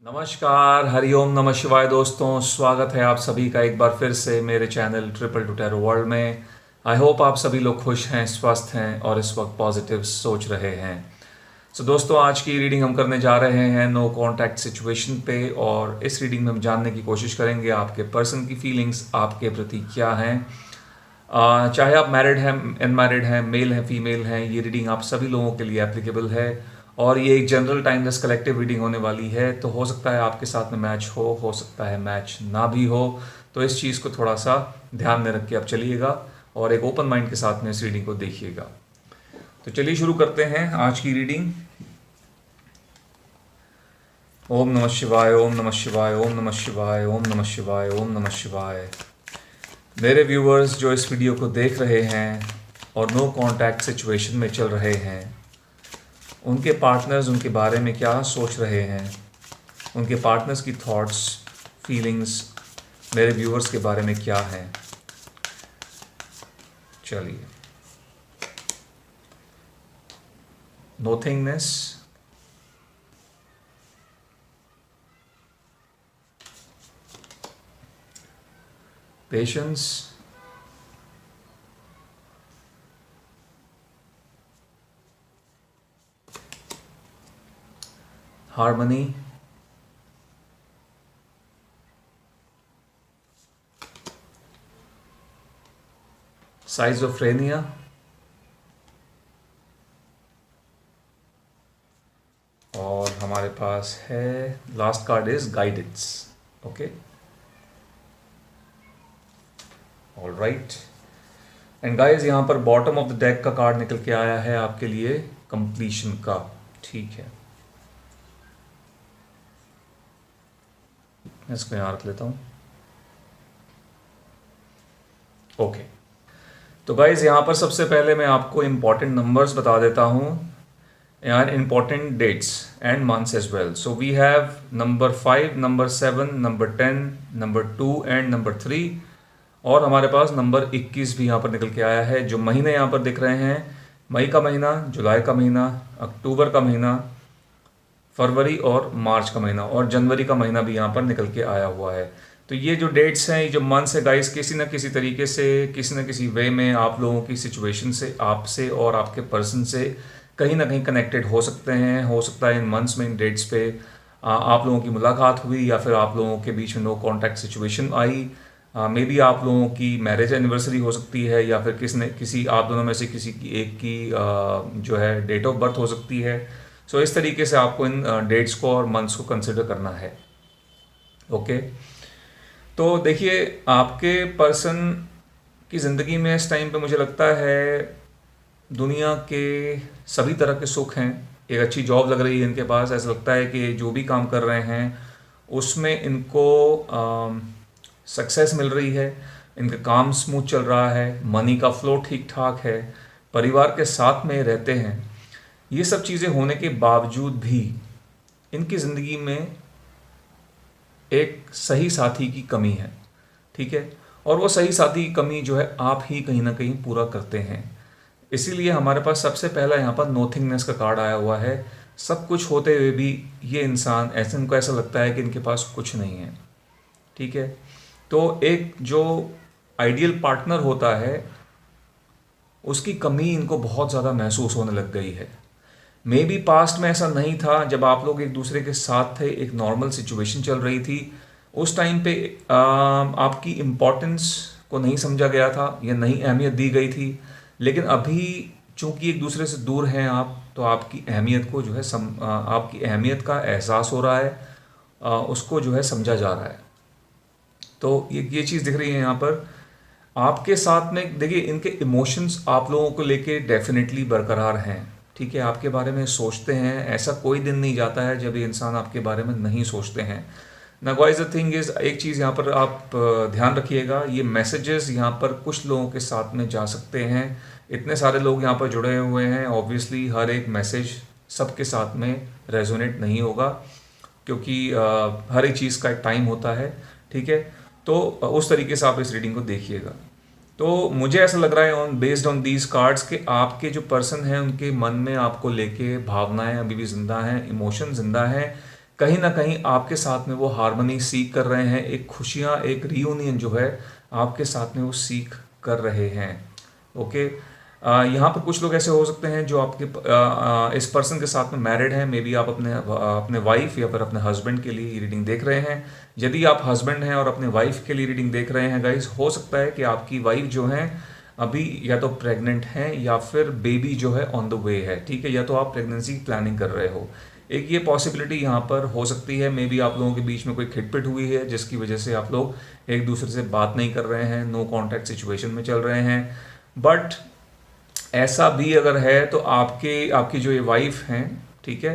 नमस्कार, हरिओम नमः शिवाय दोस्तों। स्वागत है आप सभी का एक बार फिर से मेरे channel triple two tarot world में। आई होप आप सभी लोग खुश हैं, स्वस्थ हैं और इस वक्त पॉजिटिव सोच रहे हैं। दोस्तों, आज की रीडिंग हम करने जा रहे हैं नो कॉन्टैक्ट सिचुएशन पे, और इस रीडिंग में हम जानने की कोशिश करेंगे आपके पर्सन की फीलिंग्स आपके प्रति क्या हैं। चाहे आप मैरिड हैं, अनमैरिड हैं, मेल हैं, फीमेल हैं, ये रीडिंग आप सभी लोगों के लिए एप्लीकेबल है और ये एक जनरल टाइमलेस कलेक्टिव रीडिंग होने वाली है। तो हो सकता है आपके साथ में मैच हो सकता है मैच ना भी हो। तो इस चीज़ को थोड़ा सा ध्यान में रख के आप चलिएगा और एक ओपन माइंड के साथ में इस रीडिंग को देखिएगा। तो चलिए शुरू करते हैं आज की रीडिंग। ओम नमः शिवाय, ओम नमः शिवाय, ओम नमः शिवाय, ओम नमः शिवाय, ओम नमः शिवाय। मेरे व्यूवर्स जो इस वीडियो को देख रहे हैं और नो कॉन्टैक्ट सिचुएशन में चल रहे हैं, उनके पार्टनर्स उनके बारे में क्या सोच रहे हैं, उनके पार्टनर्स की थॉट्स फीलिंग्स मेरे व्यूवर्स के बारे में क्या हैं। चलिए, नोथिंगनेस, पेशेंस, हार्मनी, साइजोफ्रेनिया, और हमारे पास है last card is guidance. Okay, all right. And guys, यहाँ पर बॉटम ऑफ द डेक का कार्ड निकल के आया है आपके लिए कंप्लीशन का। ठीक है, इसको यहाँ रख लेता हूँ। ओके, तो गाइज यहाँ पर सबसे पहले मैं आपको इम्पॉर्टेंट नंबर्स बता देता हूँ and important dates and months as well. So we have number 5, number 7, number 10, number 2 and number 3, और हमारे पास नंबर 21 भी यहाँ पर निकल के आया है। जो महीने यहाँ पर दिख रहे हैं, मई का महीना, जुलाई का महीना, अक्टूबर का महीना, फरवरी और मार्च का महीना, और जनवरी का महीना भी यहाँ पर निकल के आया हुआ है। तो ये जो डेट्स हैं, ये जो मंथ्स है गाइस, किसी न किसी तरीके से, किसी न किसी वे में आप लोगों की सिचुएशन से, आपसे और आपके पर्सन से कहीं ना कहीं कनेक्टेड हो सकते हैं। हो सकता है इन मंथ्स में, इन डेट्स पे आप लोगों की मुलाकात हुई, या फिर आप लोगों के बीच में नो कॉन्टैक्ट सिचुएशन आई। मे बी आप लोगों की मैरिज एनिवर्सरी हो सकती है, या फिर किसी आप दोनों में से किसी की एक की जो है डेट ऑफ बर्थ हो सकती है। सो इस तरीके से आपको इन डेट्स को और मंथ्स को कंसिडर करना है। ओके, तो देखिए, आपके पर्सन की ज़िंदगी में इस टाइम पे मुझे लगता है दुनिया के सभी तरह के सुख हैं। एक अच्छी जॉब लग रही है इनके पास, ऐसा लगता है कि जो भी काम कर रहे हैं उसमें इनको सक्सेस मिल रही है, इनका काम स्मूथ चल रहा है, मनी का फ्लो ठीक ठाक है, परिवार के साथ में रहते हैं। ये सब चीज़ें होने के बावजूद भी इनकी ज़िंदगी में एक सही साथी की कमी है। ठीक है, और वो सही साथी की कमी जो है आप ही कहीं ना कहीं पूरा करते हैं। इसीलिए हमारे पास सबसे पहला यहाँ पर नोथिंगनेस का कार्ड आया हुआ है। सब कुछ होते हुए भी ये इंसान ऐसे, इनको ऐसा लगता है कि इनके पास कुछ नहीं है। ठीक है, तो एक जो आइडियल पार्टनर होता है उसकी कमी इनको बहुत ज़्यादा महसूस होने लग गई है। मे बी पास्ट में ऐसा नहीं था, जब आप लोग एक दूसरे के साथ थे, एक नॉर्मल सिचुएशन चल रही थी, उस टाइम पे आपकी इम्पोर्टेंस को नहीं समझा गया था या नहीं अहमियत दी गई थी। लेकिन अभी चूंकि एक दूसरे से दूर हैं आप, तो आपकी अहमियत को जो है आपकी अहमियत का एहसास हो रहा है, उसको जो है समझा जा रहा है। तो ये चीज़ दिख रही है यहाँ पर आपके साथ में। देखिए, इनके इमोशंस आप लोगों को लेके डेफिनेटली बरकरार हैं। ठीक है, आपके बारे में सोचते हैं, ऐसा कोई दिन नहीं जाता है जब ये इंसान आपके बारे में नहीं सोचते हैं। ना गाइस, द थिंग इज़, एक चीज़ यहाँ पर आप ध्यान रखिएगा, ये मैसेजेस यहाँ पर कुछ लोगों के साथ में जा सकते हैं। इतने सारे लोग यहाँ पर जुड़े हुए हैं, ऑब्वियसली हर एक मैसेज सबके साथ में रेजोनेट नहीं होगा, क्योंकि हर एक चीज़ का एक टाइम होता है। ठीक है, तो उस तरीके से आप इस रीडिंग को देखिएगा। तो मुझे ऐसा लग रहा है बेस्ड ऑन दीज कार्ड्स कि आपके जो पर्सन हैं उनके मन में आपको लेके भावनाएं अभी भी जिंदा हैं, इमोशन जिंदा हैं, कहीं ना कहीं आपके साथ में वो हार्मनी सीख कर रहे हैं, एक खुशियाँ, एक रियूनियन जो है आपके साथ में वो सीख कर रहे हैं। ओके, यहाँ पर कुछ लोग ऐसे हो सकते हैं जो आपके इस पर्सन के साथ में मैरिड हैं, मे बी आप अपने वाइफ या फिर अपने हस्बैंड के लिए रीडिंग देख रहे हैं। यदि आप हस्बैंड हैं और अपने वाइफ के लिए रीडिंग देख रहे हैं गाइस, हो सकता है कि आपकी वाइफ जो है अभी या तो प्रेग्नेंट हैं या फिर बेबी जो है ऑन द वे है, ठीक है, या तो आप प्रेगनेंसी प्लानिंग कर रहे हो। एक ये पॉसिबिलिटी यहाँ पर हो सकती है, मे बी आप लोगों के बीच में कोई खिटपिट हुई है जिसकी वजह से आप लोग एक दूसरे से बात नहीं कर रहे हैं, नो कॉन्टैक्ट सिचुएशन में चल रहे हैं। बट ऐसा भी अगर है तो आपकी जो ये वाइफ हैं, ठीक है,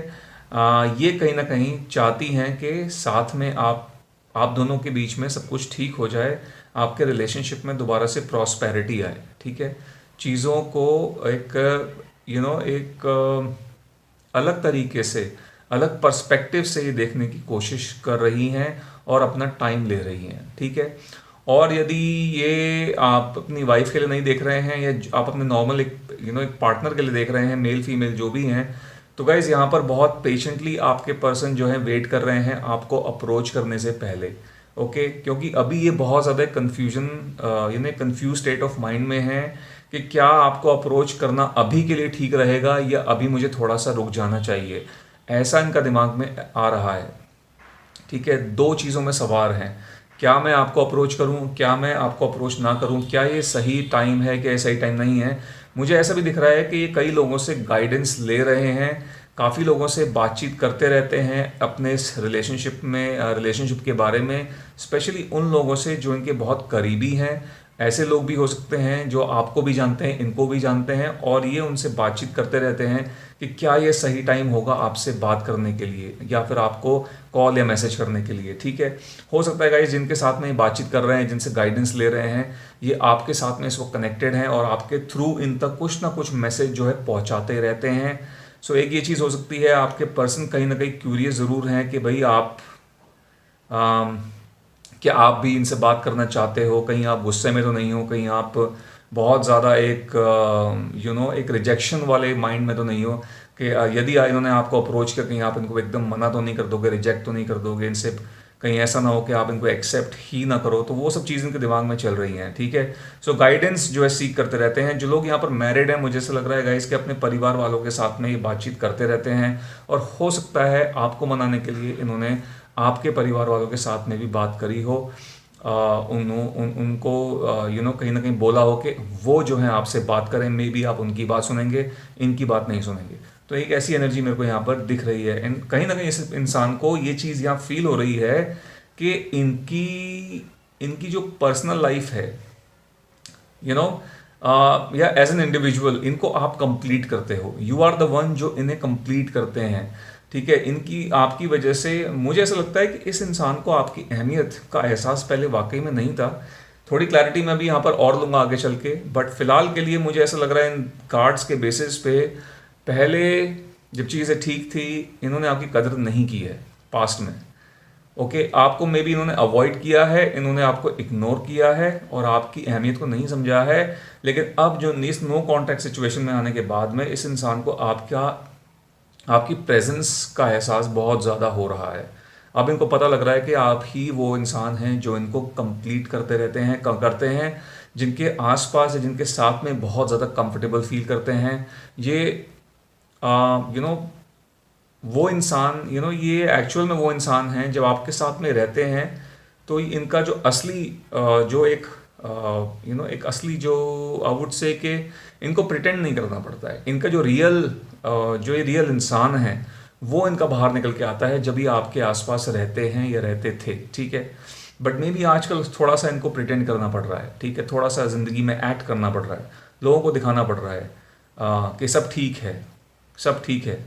ये कहीं ना कहीं चाहती हैं कि साथ में आप दोनों के बीच में सब कुछ ठीक हो जाए, आपके रिलेशनशिप में दोबारा से प्रॉस्पेरिटी आए, ठीक है, चीज़ों को एक एक अलग तरीके से, अलग पर्सपेक्टिव से ये देखने की कोशिश कर रही हैं और अपना टाइम ले रही हैं, ठीक है। और यदि ये आप अपनी वाइफ के लिए नहीं देख रहे हैं या आप अपने नॉर्मल एक पार्टनर के लिए देख रहे हैं, मेल फीमेल जो भी हैं, तो गाइज यहाँ पर बहुत पेशेंटली आपके पर्सन जो है वेट कर रहे हैं आपको अप्रोच करने से पहले। ओके, क्योंकि अभी ये बहुत ज़्यादा confusion confuse state of mind में है कि क्या आपको अप्रोच करना अभी के लिए ठीक रहेगा या अभी मुझे थोड़ा सा रुक जाना चाहिए, ऐसा इनका दिमाग में आ रहा है, ठीक है। दो चीज़ों में सवार हैं, क्या मैं आपको अप्रोच करूं, क्या मैं आपको अप्रोच ना करूं, क्या ये सही टाइम है, क्या ये सही टाइम नहीं है। मुझे ऐसा भी दिख रहा है कि ये कई लोगों से गाइडेंस ले रहे हैं, काफ़ी लोगों से बातचीत करते रहते हैं अपने इस रिलेशनशिप के बारे में, स्पेशली उन लोगों से जो इनके बहुत करीबी हैं। ऐसे लोग भी हो सकते हैं जो आपको भी जानते हैं, इनको भी जानते हैं, और ये उनसे बातचीत करते रहते हैं कि क्या ये सही टाइम होगा आपसे बात करने के लिए या फिर आपको कॉल या मैसेज करने के लिए, ठीक है। हो सकता है गाइस जिनके साथ में ये बातचीत कर रहे हैं, जिनसे गाइडेंस ले रहे हैं, ये आपके साथ में इस वक्त कनेक्टेड हैं और आपके थ्रू इन तक कुछ ना कुछ मैसेज जो है पहुंचाते रहते हैं। सो एक ये चीज़ हो सकती है, आपके पर्सन कहीं ना कहीं क्यूरियस ज़रूर हैं कि भाई क्या आप भी इनसे बात करना चाहते हो, कहीं आप गुस्से में तो नहीं हो, कहीं आप बहुत ज़्यादा एक रिजेक्शन वाले माइंड में तो नहीं हो कि यदि इन्होंने आपको अप्रोच किया कहीं आप इनको एकदम मना तो नहीं कर दोगे, रिजेक्ट तो नहीं कर दोगे, इनसे कहीं ऐसा ना हो कि आप इनको एक्सेप्ट ही ना करो। तो वो सब चीज़ इनके दिमाग में चल रही हैं, ठीक है। सो गाइडेंस जो है सीख करते रहते हैं। जो लोग यहाँ पर मैरिड हैं, मुझे ऐसा लग रहा है गाइस कि अपने परिवार वालों के साथ में ये बातचीत करते रहते हैं और हो सकता है आपको मनाने के लिए इन्होंने आपके परिवार वालों के साथ में भी बात करी हो, उनको कहीं ना कहीं बोला हो कि वो जो है आपसे बात करें, मे बी आप उनकी बात सुनेंगे, इनकी बात नहीं सुनेंगे। तो एक ऐसी एनर्जी मेरे को यहाँ पर दिख रही है। कहीं ना कहीं इस इंसान को ये चीज़ यहाँ फील हो रही है कि इनकी जो पर्सनल लाइफ है, या एज एन इंडिविजुअल इनको आप कंप्लीट करते हो, यू आर द वन जो इन्हें कंप्लीट करते हैं, ठीक है। आपकी वजह से मुझे ऐसा लगता है कि इस इंसान को आपकी अहमियत का एहसास पहले वाकई में नहीं था। थोड़ी क्लैरिटी मैं भी यहाँ पर और लूँगा आगे चल के, बट फिलहाल के लिए मुझे ऐसा लग रहा है इन कार्ड्स के बेसिस पे पहले जब चीज़ें ठीक थी इन्होंने आपकी कदर नहीं की है पास्ट में। ओके, आपको मे बी इन्होंने अवॉइड किया है, इन्होंने आपको इग्नोर किया है और आपकी अहमियत को नहीं समझा है। लेकिन अब जो इस नो कॉन्टैक्ट सिचुएशन में आने के बाद में इस इंसान को आपकी प्रेजेंस का एहसास बहुत ज़्यादा हो रहा है। अब इनको पता लग रहा है कि आप ही वो इंसान हैं जो इनको कंप्लीट करते हैं, जिनके आसपास या जिनके साथ में बहुत ज़्यादा कंफर्टेबल फील करते हैं। ये वो इंसान ये एक्चुअल में वो इंसान हैं जब आपके साथ में रहते हैं तो इनका जो असली एक असली जो आई वुड से कि इनको प्रिटेंड नहीं करना पड़ता है। इनका जो ये रियल इंसान है वो इनका बाहर निकल के आता है जब ये आपके आसपास रहते हैं या रहते थे, ठीक है। बट मे बी आजकल थोड़ा सा इनको प्रिटेंड करना पड़ रहा है, ठीक है, थोड़ा सा ज़िंदगी में एक्ट करना पड़ रहा है, लोगों को दिखाना पड़ रहा है कि सब ठीक है, सब ठीक है।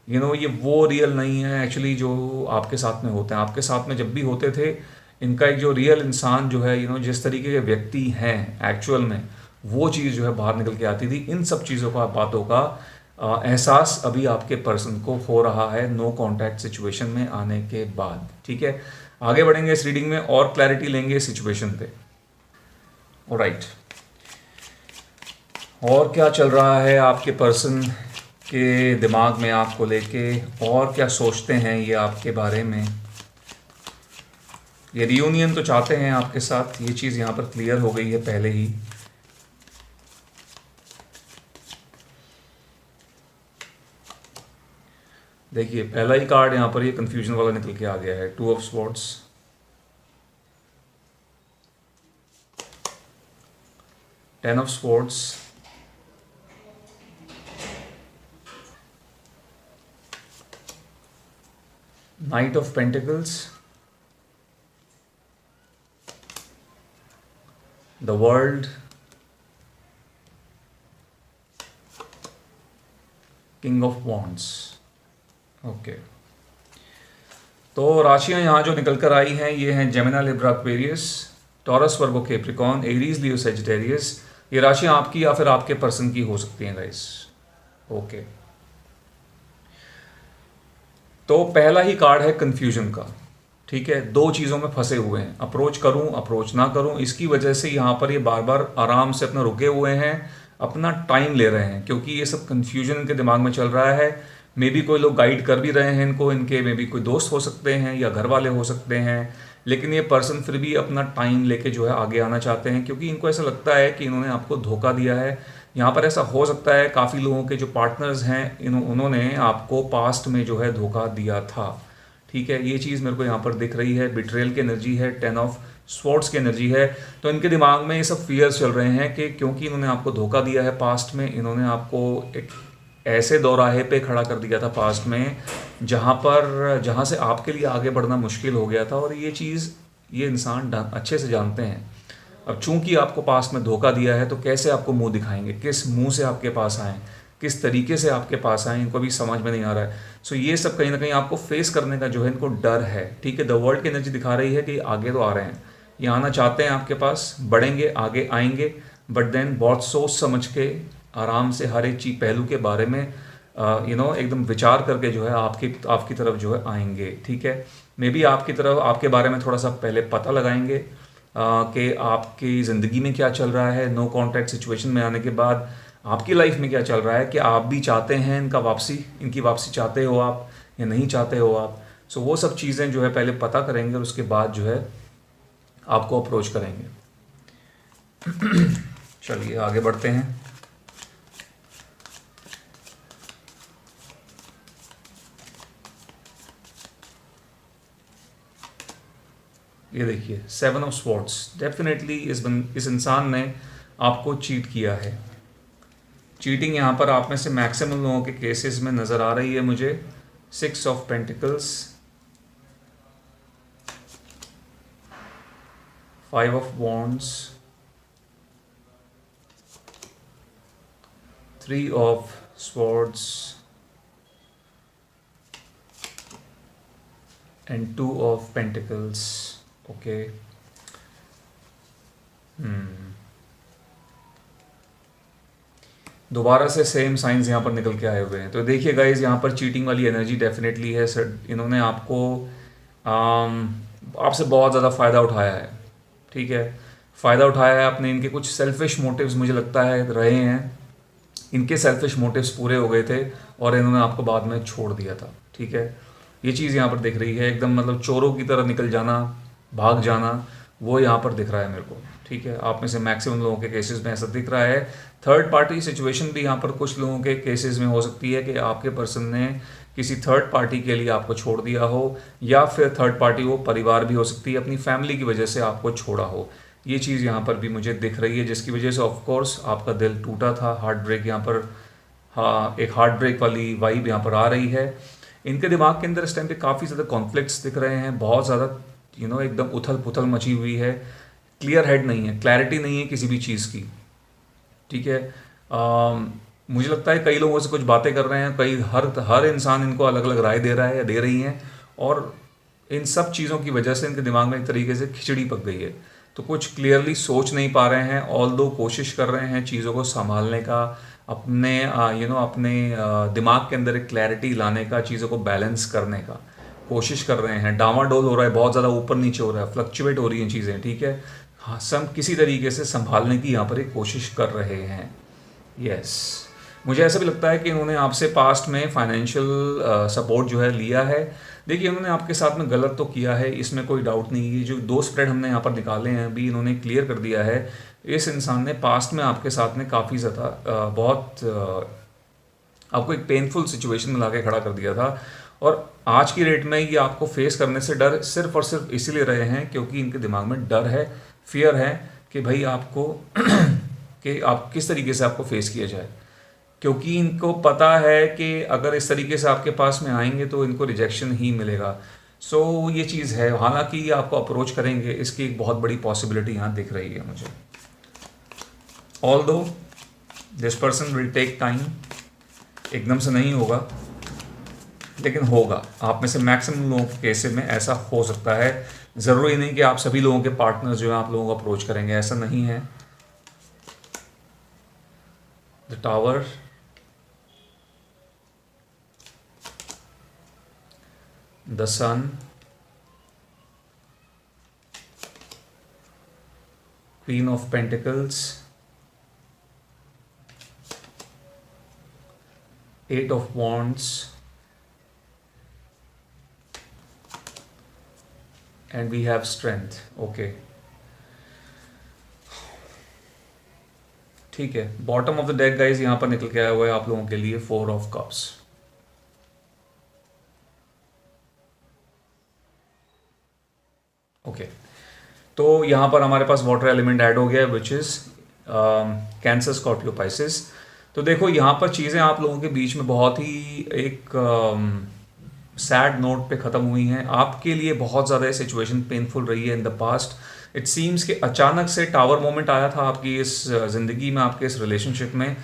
ये वो रियल नहीं है एक्चुअली जो आपके साथ में होते हैं। आपके साथ में जब भी होते थे इनका एक जो रियल इंसान जो है जिस तरीके के व्यक्ति हैं एक्चुअल में, वो चीज़ जो है बाहर निकल के आती थी। इन सब चीज़ों का, बातों का एहसास अभी आपके पर्सन को हो रहा है नो कॉन्टैक्ट सिचुएशन में आने के बाद, ठीक है। आगे बढ़ेंगे इस रीडिंग में और क्लैरिटी लेंगे इस सिचुएशन पे। ऑलराइट, और क्या चल रहा है आपके पर्सन के दिमाग में आपको लेके और क्या सोचते हैं ये आपके बारे में। ये रियूनियन तो चाहते हैं आपके साथ, ये चीज़ यहाँ पर क्लियर हो गई है पहले ही। देखिए पहला ही कार्ड यहाँ पर ये कंफ्यूजन वाला निकल के आ गया है, 2 of swords, 10 of swords, night of pentacles, the world, king of wands. Okay, तो राशियां यहाँ जो निकल कर आई हैं ये हैं जेमिना, लिब्रा, एक्वेरियस, टॉरस, वर्गो, कैप्रिकॉर्न, एरीज, लियो, सेजिटेरियस। ये राशियां आपकी या फिर आपके पर्सन की हो सकती हैं गाइस। ओके, तो पहला ही कार्ड है कंफ्यूजन का। ठीक है, दो चीज़ों में फंसे हुए हैं, अप्रोच करूं अप्रोच ना करूं, इसकी वजह से यहाँ पर ये बार बार आराम से अपना रुके हुए हैं, अपना टाइम ले रहे हैं, क्योंकि ये सब कंफ्यूजन इनके दिमाग में चल रहा है। मे बी कोई लोग गाइड कर भी रहे हैं इनको, इनके मे बी कोई दोस्त हो सकते हैं या घर वाले हो सकते हैं, लेकिन ये पर्सन फिर भी अपना टाइम लेके जो है आगे आना चाहते हैं, क्योंकि इनको ऐसा लगता है कि इन्होंने आपको धोखा दिया है। यहाँ पर ऐसा हो सकता है काफ़ी लोगों के जो पार्टनर्स हैं उन्होंने आपको पास्ट में जो है धोखा दिया था। ठीक है, ये चीज़ मेरे को यहाँ पर दिख रही है, बिट्रेल की एनर्जी है, 10 ऑफ स्वॉर्ड्स की एनर्जी है। तो इनके दिमाग में ये सब फियर्स चल रहे हैं कि क्योंकि इन्होंने आपको धोखा दिया है पास्ट में, इन्होंने आपको एक ऐसे दौराहे पे खड़ा कर दिया था पास्ट में जहाँ से आपके लिए आगे बढ़ना मुश्किल हो गया था, और ये चीज़ ये इंसान अच्छे से जानते हैं। अब चूंकि आपको पास्ट में धोखा दिया है तो कैसे आपको मुंह दिखाएंगे, किस मुंह से आपके पास आए, किस तरीके से आपके पास आए, इनको भी समझ में नहीं आ रहा है। सो ये सब कहीं ना कहीं आपको फेस करने का जो है इनको डर है। ठीक है, द वर्ल्ड की एनर्जी दिखा रही है कि आगे तो आ रहे हैं, ये आना चाहते हैं आपके पास, बढ़ेंगे, आगे आएंगे, बट देन बहुत सोच समझ के आराम से हर एक चीज पहलू के बारे में एकदम विचार करके जो है आपकी तरफ जो है आएंगे। ठीक है, मे बी आपकी तरफ आपके बारे में थोड़ा सा पहले पता लगाएंगे कि आपकी ज़िंदगी में क्या चल रहा है, नो कॉन्टैक्ट सिचुएशन में आने के बाद आपकी लाइफ में क्या चल रहा है, कि आप भी चाहते हैं इनकी वापसी चाहते हो आप या नहीं चाहते हो आप। सो वो सब चीज़ें जो है पहले पता करेंगे और उसके बाद जो है आपको अप्रोच करेंगे। चलिए आगे बढ़ते हैं। ये देखिए 7 ऑफ स्वॉर्ड्स, डेफिनेटली इस इंसान ने आपको चीट किया है। चीटिंग यहाँ पर आप में से मैक्सिमम लोगों के केसेस में नज़र आ रही है मुझे। 6 of pentacles, 5 of wands, 3 of swords and 2 of pentacles. Okay, दोबारा से सेम साइंस यहाँ पर निकल के आए हुए हैं। तो देखिए गाइज, यहाँ पर चीटिंग वाली एनर्जी डेफिनेटली है सर। इन्होंने आपसे बहुत ज़्यादा फ़ायदा उठाया है। ठीक है, फ़ायदा उठाया है आपने, इनके कुछ सेल्फिश मोटिव्स मुझे लगता है रहे हैं, इनके सेल्फिश मोटिव्स पूरे हो गए थे और इन्होंने आपको बाद में छोड़ दिया था। ठीक है, ये चीज़ यहाँ पर दिख रही है, एकदम मतलब चोरों की तरह निकल जाना, भाग जाना, वो यहाँ पर दिख रहा है मेरे को। ठीक है, आप में से मैक्सिमम लोगों के केसेस में ऐसा दिख रहा है। थर्ड पार्टी सिचुएशन भी यहाँ पर कुछ लोगों के केसेस में हो सकती है कि आपके पर्सन ने किसी थर्ड पार्टी के लिए आपको छोड़ दिया हो, या फिर थर्ड पार्टी वो परिवार भी हो सकती है, अपनी फैमिली की वजह से आपको छोड़ा हो। ये चीज़ यहाँ पर भी मुझे दिख रही है, जिसकी वजह से ऑफकोर्स आपका दिल टूटा था, हार्ट ब्रेक यहाँ पर, हाँ एक हार्ट ब्रेक वाली वाइब यहाँ पर आ रही है। इनके दिमाग के अंदर इस टाइम पे काफ़ी ज़्यादा कॉन्फ्लिक्ट्स दिख रहे हैं, बहुत ज़्यादा एकदम उथल पुथल मची हुई है, क्लियर हेड नहीं है, क्लैरिटी नहीं है किसी भी चीज़ की। ठीक है, मुझे लगता है कई लोगों से कुछ बातें कर रहे हैं, हर इंसान इनको अलग अलग राय दे रहा है या दे रही हैं, और इन सब चीज़ों की वजह से इनके दिमाग में एक तरीके से खिचड़ी पक गई है। तो कुछ क्लियरली सोच नहीं पा रहे हैं, ऑल्दो कोशिश कर रहे हैं चीज़ों को संभालने का, अपने अपने दिमाग के अंदर एक क्लैरिटी लाने का, चीज़ों को बैलेंस करने का कोशिश कर रहे हैं। डामाडोल हो रहा है, बहुत ज़्यादा ऊपर नीचे हो रहा है, फ्लक्चुएट हो रही हैं चीज़ें। ठीक है, हाँ, सब किसी तरीके से संभालने की यहाँ पर एक कोशिश कर रहे हैं। यस, मुझे ऐसा भी लगता है कि इन्होंने आपसे पास्ट में फाइनेंशियल सपोर्ट जो है लिया है। देखिए इन्होंने आपके साथ में गलत तो किया है, इसमें कोई डाउट नहीं है। जो 2 स्प्रेड हमने यहाँ पर निकाले हैं अभी इन्होंने क्लियर कर दिया है। इस इंसान ने पास्ट में आपके साथ में काफ़ी ज़्यादा बहुत आपको एक पेनफुल सिचुएशन में ला के खड़ा कर दिया था, और आज की डेट में ये आपको फेस करने से डर सिर्फ और सिर्फ इसीलिए रहे हैं क्योंकि इनके दिमाग में डर है, फियर है कि भाई आपको कि आप किस तरीके से आपको फेस किया जाए, क्योंकि इनको पता है कि अगर इस तरीके से आपके पास में आएंगे तो इनको रिजेक्शन ही मिलेगा। सो ये चीज़ है, हालांकि ये आपको अप्रोच करेंगे इसकी एक बहुत बड़ी पॉसिबिलिटी यहाँ दिख रही है मुझे। Although this person will take time, एकदम से नहीं होगा लेकिन होगा। आप में से मैक्सिमम लोगों के केस में ऐसा हो सकता है। ज़रूरी नहीं कि आप सभी लोगों के पार्टनर्स जो हैं आप लोगों को अप्रोच करेंगे, ऐसा नहीं है। The tower, the sun, queen of pentacles, 8 of wands, and we have strength. Okay, ठीक है। Bottom of the deck guys यहाँ पर निकल के आया हुआ है आप लोगों के लिए 4 of cups। ओके, तो यहाँ पर हमारे पास वाटर एलिमेंट ऐड हो गया which is cancer, Scorpio, Pisces. तो देखो यहाँ पर चीज़ें आप लोगों के बीच में बहुत ही एक सैड नोट पे ख़त्म हुई हैं। आपके लिए बहुत ज़्यादा सिचुएशन पेनफुल रही है in the past. It seems कि अचानक से टावर मोमेंट आया था आपकी इस ज़िंदगी में, आपके इस रिलेशनशिप में।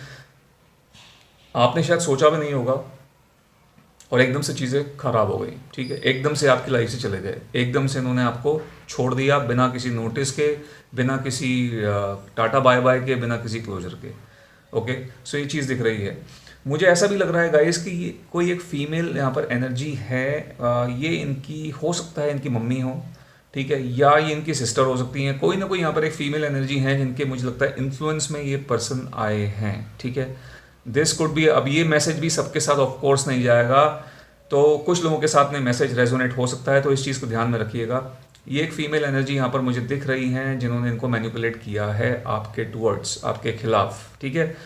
आपने शायद सोचा भी नहीं होगा और एकदम से चीज़ें ख़राब हो गई, ठीक है। एकदम से आपकी लाइफ से चले गए, एकदम से इन्होंने आपको छोड़ दिया बिना किसी नोटिस के, बिना किसी टाटा बाय बाय के, बिना किसी क्लोजर के। ओके, सो ये चीज़ दिख रही है। मुझे ऐसा भी लग रहा है गाइस कि ये कोई एक फीमेल यहाँ पर एनर्जी है। ये इनकी हो सकता है इनकी मम्मी हो, ठीक है, या ये इनकी सिस्टर हो सकती हैं। कोई ना कोई यहाँ पर एक फीमेल एनर्जी है जिनके मुझे लगता है इन्फ्लुएंस में ये पर्सन आए हैं, ठीक है। दिस कुड बी, अब ये मैसेज भी सबके साथ ऑफ कोर्स नहीं जाएगा, तो कुछ लोगों के साथ में मैसेज रेजोनेट हो सकता है, तो इस चीज़ को ध्यान में रखिएगा। ये एक फीमेल एनर्जी यहाँ पर मुझे दिख रही हैं जिन्होंने इनको मैनिपुलेट किया है आपके टुवर्ड्स, आपके खिलाफ, ठीक है।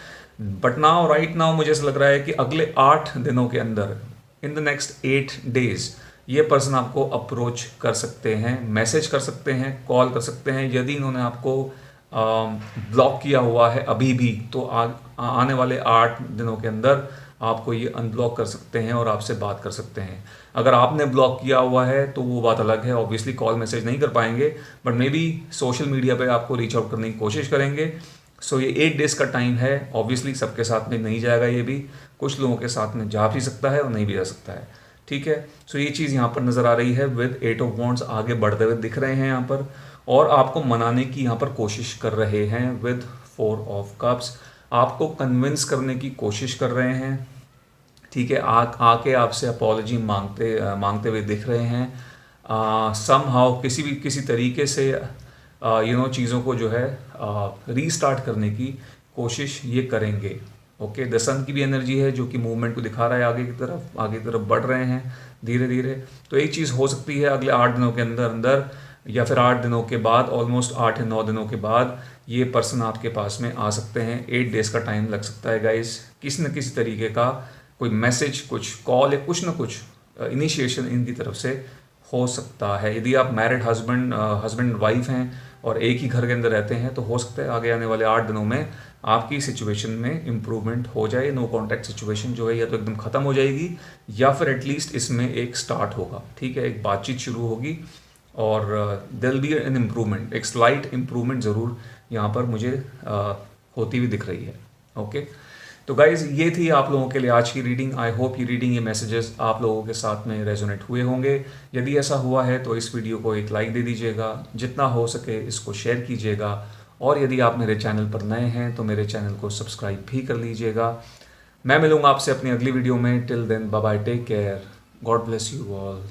बट नाउ राइट नाउ मुझे ऐसा लग रहा है कि अगले 8 दिनों के अंदर, इन द नेक्स्ट 8 days, ये पर्सन आपको अप्रोच कर सकते हैं, मैसेज कर सकते हैं, कॉल कर सकते हैं। यदि इन्होंने आपको ब्लॉक किया हुआ है अभी भी, तो आने वाले 8 दिनों के अंदर आपको ये अनब्लॉक कर सकते हैं और आपसे बात कर सकते हैं। अगर आपने ब्लॉक किया हुआ है तो वो बात अलग है, ऑब्वियसली कॉल मैसेज नहीं कर पाएंगे, but may be social media पे आपको रीच आउट करने की कोशिश करेंगे। सो ये 8 days का टाइम है। ऑब्वियसली सबके साथ में नहीं जाएगा, ये भी कुछ लोगों के साथ में जा भी सकता है और नहीं भी जा सकता है, ठीक है। सो ये चीज़ यहाँ पर नज़र आ रही है विद 8 of wands आगे बढ़ते हुए दिख रहे हैं यहाँ पर, और आपको मनाने की यहाँ पर कोशिश कर रहे हैं विद 4 of cups। आपको कन्विंस करने की कोशिश कर रहे हैं, ठीक है। आके आपसे अपॉलॉजी मांगते हुए दिख रहे हैं। समहाउ किसी तरीके से चीज़ों को जो है रीस्टार्ट करने की कोशिश ये करेंगे। ओके, द सन की भी एनर्जी है जो कि मूवमेंट को दिखा रहा है, आगे की तरफ बढ़ रहे हैं धीरे धीरे। तो एक चीज़ हो सकती है अगले 8 दिनों के अंदर या फिर 8 दिनों के बाद, ऑलमोस्ट 8 या 9 दिनों के बाद ये पर्सन आपके पास में आ सकते हैं। 8 days का टाइम लग सकता है गाइस। किसी न किसी तरीके का कोई मैसेज, कुछ कॉल या कुछ ना कुछ इनिशिएशन इनकी तरफ से हो सकता है। यदि आप मैरिड हस्बैंड वाइफ हैं और एक ही घर के अंदर रहते हैं तो हो सकता है आगे आने वाले 8 दिनों में आपकी सिचुएशन में इम्प्रूवमेंट हो जाए। नो कॉन्टैक्ट सिचुएशन जो है या तो एकदम ख़त्म हो जाएगी या फिर एटलीस्ट इसमें एक स्टार्ट होगा, ठीक है, एक बातचीत शुरू होगी और there will be an improvement, एक स्लाइट इम्प्रूवमेंट ज़रूर यहाँ पर मुझे होती हुई दिख रही है। ओके, तो गाइज़ ये थी आप लोगों के लिए आज की रीडिंग। आई होप ये रीडिंग, ये मैसेजेस आप लोगों के साथ में रेजोनेट हुए होंगे। यदि ऐसा हुआ है तो इस वीडियो को एक लाइक दे दीजिएगा, जितना हो सके इसको शेयर कीजिएगा, और यदि आप मेरे चैनल पर नए हैं तो मेरे चैनल को सब्सक्राइब भी कर लीजिएगा। मैं मिलूँगा आपसे अपनी अगली वीडियो में। Till then bye bye, take care, God bless you all.